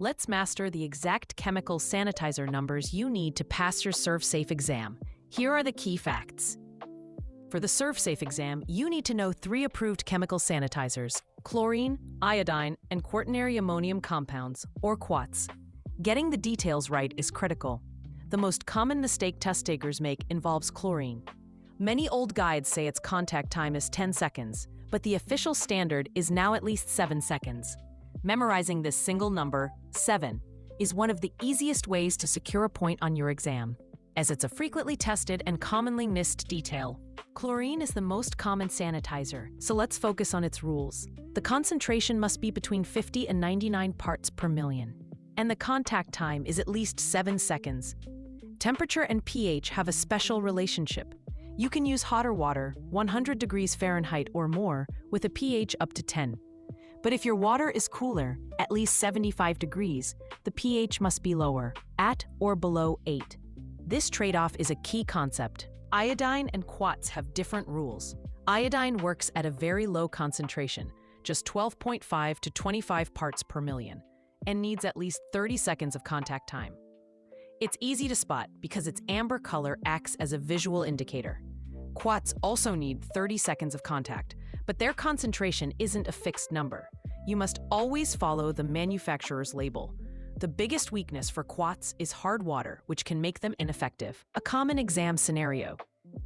Let's master the exact chemical sanitizer numbers you need to pass your ServSafe exam. Here are the key facts. For the ServSafe exam, you need to know 3 approved chemical sanitizers: chlorine, iodine, and quaternary ammonium compounds, or quats. Getting the details right is critical. The most common mistake test takers make involves chlorine. Many old guides say its contact time is 10 seconds, but the official standard is now at least 7 seconds. Memorizing this single number, 7, is one of the easiest ways to secure a point on your exam, as it's a frequently tested and commonly missed detail. Chlorine is the most common sanitizer, so let's focus on its rules. The concentration must be between 50 and 99 parts per million, and the contact time is at least 7 seconds. Temperature and pH have a special relationship. You can use hotter water, 100 degrees Fahrenheit or more, with a pH up to 10. But if your water is cooler, at least 75 degrees, the pH must be lower, at or below 8. This trade-off is a key concept. Iodine and quats have different rules. Iodine works at a very low concentration, just 12.5 to 25 parts per million, and needs at least 30 seconds of contact time. It's easy to spot because its amber color acts as a visual indicator. Quats also need 30 seconds of contact, but their concentration isn't a fixed number. You must always follow the manufacturer's label. The biggest weakness for quats is hard water, which can make them ineffective. A common exam scenario.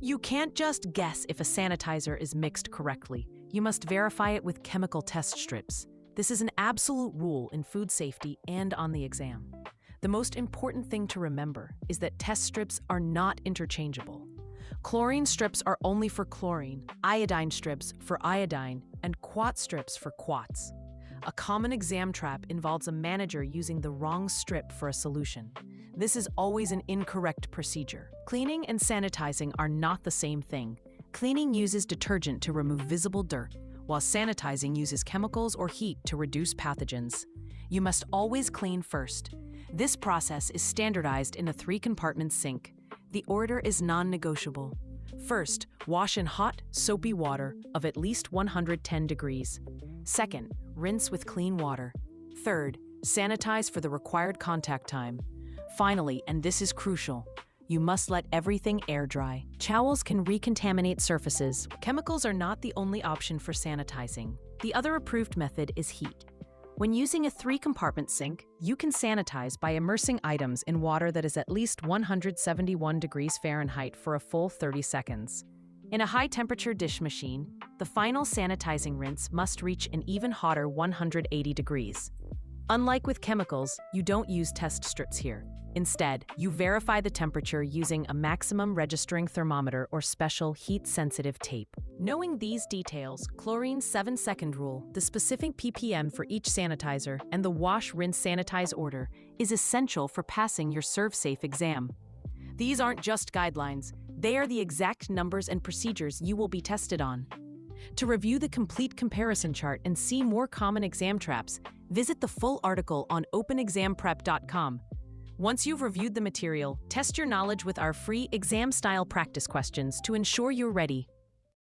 You can't just guess if a sanitizer is mixed correctly. You must verify it with chemical test strips. This is an absolute rule in food safety and on the exam. The most important thing to remember is that test strips are not interchangeable. Chlorine strips are only for chlorine, iodine strips for iodine, and quat strips for quats. A common exam trap involves a manager using the wrong strip for a solution. This is always an incorrect procedure. Cleaning and sanitizing are not the same thing. Cleaning uses detergent to remove visible dirt, while sanitizing uses chemicals or heat to reduce pathogens. You must always clean first. This process is standardized in a 3-compartment sink. The order is non-negotiable. First, wash in hot, soapy water of at least 110 degrees. Second, rinse with clean water. Third, sanitize for the required contact time. Finally, and this is crucial, you must let everything air dry. Towels can recontaminate surfaces. Chemicals are not the only option for sanitizing. The other approved method is heat. When using a 3-compartment sink, you can sanitize by immersing items in water that is at least 171 degrees Fahrenheit for a full 30 seconds. In a high-temperature dish machine, the final sanitizing rinse must reach an even hotter 180 degrees. Unlike with chemicals, you don't use test strips here. Instead, you verify the temperature using a maximum registering thermometer or special heat-sensitive tape. Knowing these details, Chlorine's 7-second rule, the specific PPM for each sanitizer, and the wash, rinse, sanitize order is essential for passing your ServSafe exam. These aren't just guidelines, they are the exact numbers and procedures you will be tested on. To review the complete comparison chart and see more common exam traps, visit the full article on openexamprep.com. Once you've reviewed the material, test your knowledge with our free exam-style practice questions to ensure you're ready.